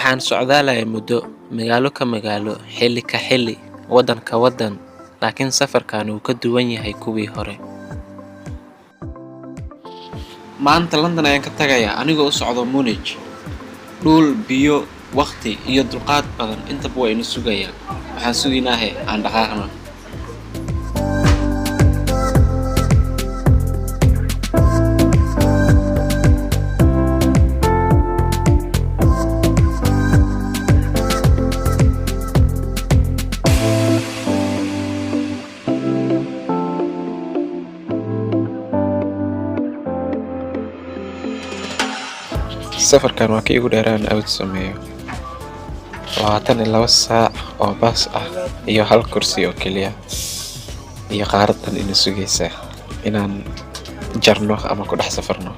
waxaan socdaalaya muddo magaalo ka magaalo, xilli ka xilli, waddan ka waddan, laakiin safarkan wuu ka duwan yahay kuwii hore. Maanta London ayaan ka tagayaa anigoo u socdo Munich. Dhul, biyo, waqti iyo dulqaad badan intaba waa ina sugayaan. Waxaan sugaynaahe aan dhaqaaqno. safarkan waa kii ugu dheeraan awd sameeyo 22 saac oo bas ah iyo hal kursi oo keliya iyo qaaradan ina sugaysa inaan jarno ama ku dhex safarno.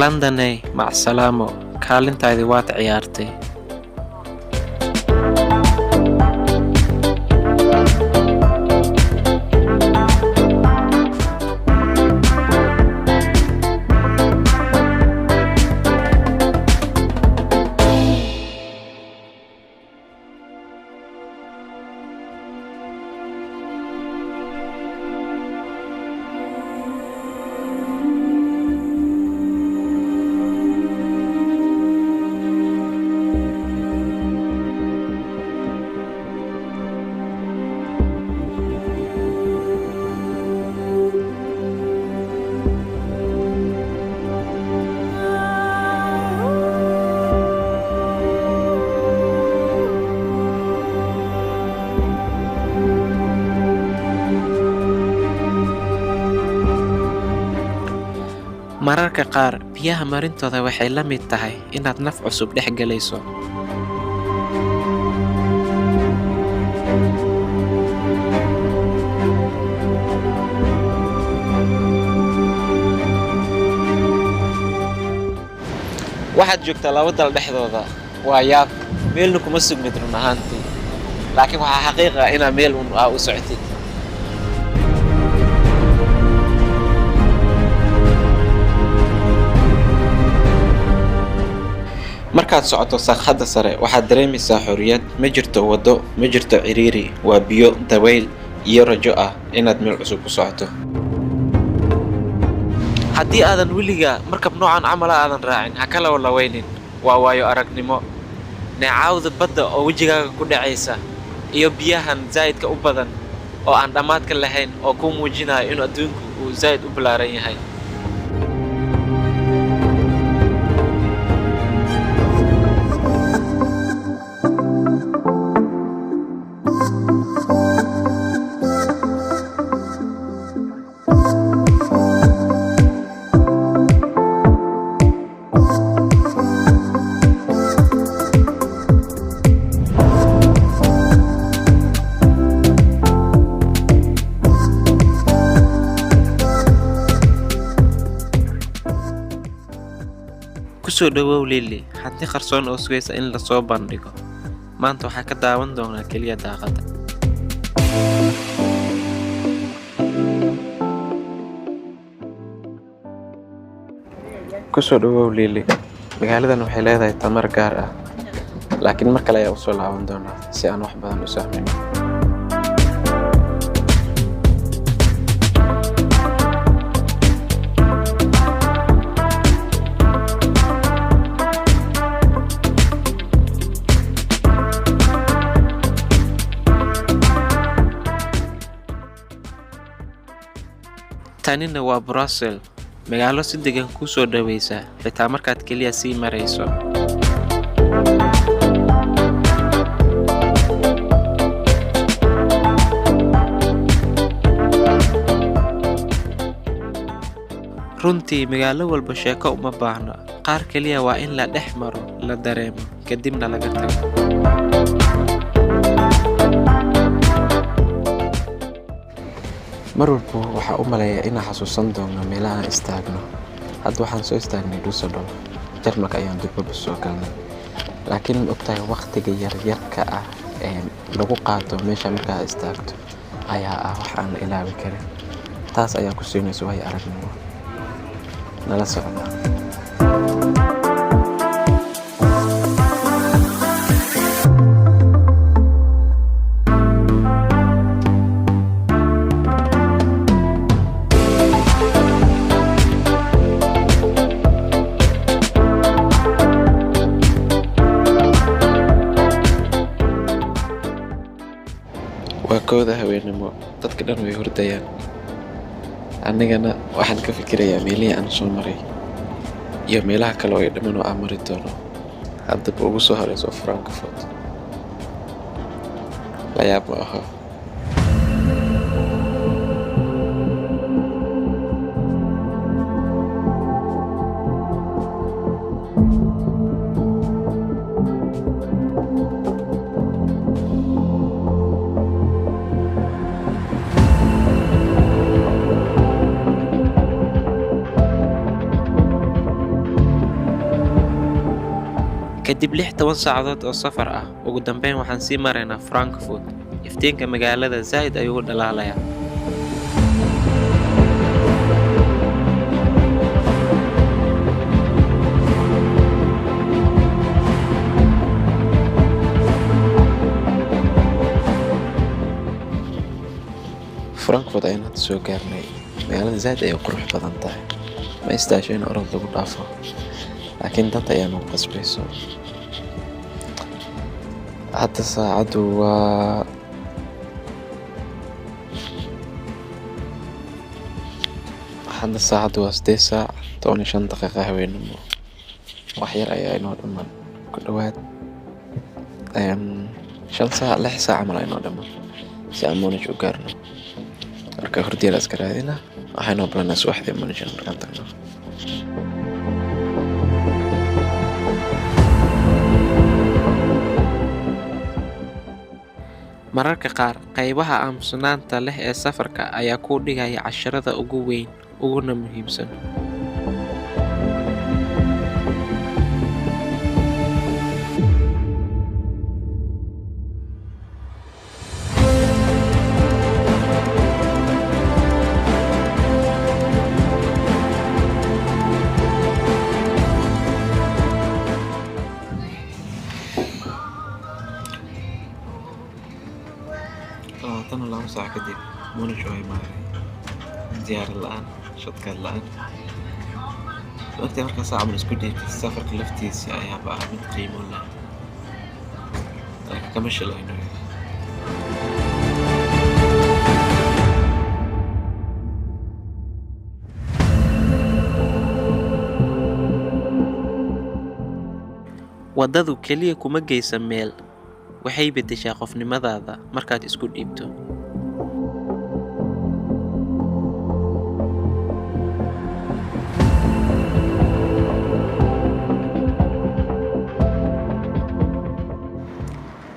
Londonay mac salaamo kaalintaydii waad ciyaartay. mararka qaar biyaha marintooda waxay la mid tahay inaad naf cusub dhex galayso. waxaad joogtaa laba dal dhexdooda waa yaab meelna kuma sugmid run ahaantii laakiin waxaa xaqiiqa inaa meel u socotid. markaad socoto sagxadda sare waxaad dareemaysaa xorriyad. ma jirto waddo, ma jirto ciriiri, waa biyo, dabayl iyo rajo ah inaad meel cusub ku socoto. haddii aadan weligaa markab noocan camal aadan raacin ha kala walaweynin, waa waayo aragnimo. neecaawda badda oo wejigaaga ku dhacaysa iyo biyahan zaa'idka u badan oo aan dhammaadka lahayn oo kuu muujinaya in adduunku uu zaa'id u ballaaran yahay. kusoo dhawow Lily, hanti qarsoon oo sugaysa in la soo bandhigo. maanta waxaa ka daawan doonaa keliya daaqada. kusoo dhawow Lily, magaaladan waxay leedahay tamar gaar ah laakiin mar kale ayaa usoo laaban doonaa si aan wax badan u sahmino. tanina waa Brussels, magaalo si degan ku soo dhaweysa xitaa markaad kaliya sii marayso. runtii magaalo walba sheeko uma baahno, qaar kaliya waa in la dhex maro, la dareemo, kadibna laga tago. mar walba waxaa u maleeyaa inaan xasuusan doono meelaha aan istaagno. hadda waxaan soo istaagnay Düsseldorf. jarmalka ayaan dib u soo galnay laakiin ma ogtahay waqtiga yaryarka ah ee lagu qaato meesha markaa istaagto ayaa ah wax aan la ilaawi karin taas ayaa ku siinaysa way aragnimo nala socda waa kooda haweenimo dadka dhan way hordayaan annagana waxaan ka fikirayaa meelihii aan soo maray iyo meelaha kale oo ay dhammaan oo aan mari doono haddaba ugu soo horeyso Frankfurt la yaab ma aha kadib 16 saacadood oo safar ah ugu dambeyn waxaan sii maraynaa Frankfurt iftiinka magaalada zaid ayuu u dhalaalayaa Frankfurt ayaan hadda soo gaarnay magaalada zaid ay qurux badan tahay ma istaasho in orod lagu dhaafo laakiin dad ayaa noo qasbayso hadda saacadu waa siddeed saac 15 daqiiqo haweenimo wax yar ayaa inoo dhiman ku dhawaad 6 saac camal inoo dhiman si aan Munich u gaarno marka hordiyada iska raadina waxaanoo balanaa subaxdii Munich markaan tagno mararka qaar qaybaha aamusnaanta leh ee safarka ayaa ku dhigaya casharada ugu weyn uguna muhiimsan tan lama saac kadib Munich way maaray diyaar la'aan shadka la'aan waqti markaa saac ma isku dheeftay safarka laftiisa ayaa baa mid qiimo leh kama shalayno wadadu kaliya kuma geysa meel waxay bedeshaa qofnimadaada markaad isku dhiibto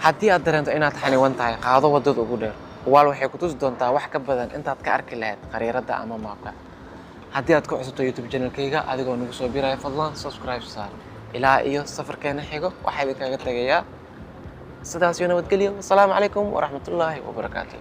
haddii aad dareento inaad xaniwan tahay qaado wadada ugu dheer waal waxay ku tusi doontaa wax ka badan intaad ka arki lahayd khariirada ama maapka haddii aad ku cusubto YouTube channelkayga adigoo nagu soo biiraya fadlan subscribe saar ilaa iyo safarkeena xigo waxaa idin kaga tagayaa sidaas iyo nabadgelyo. Assalaamu calaykum waraxmatullaahi wabarakaatuh.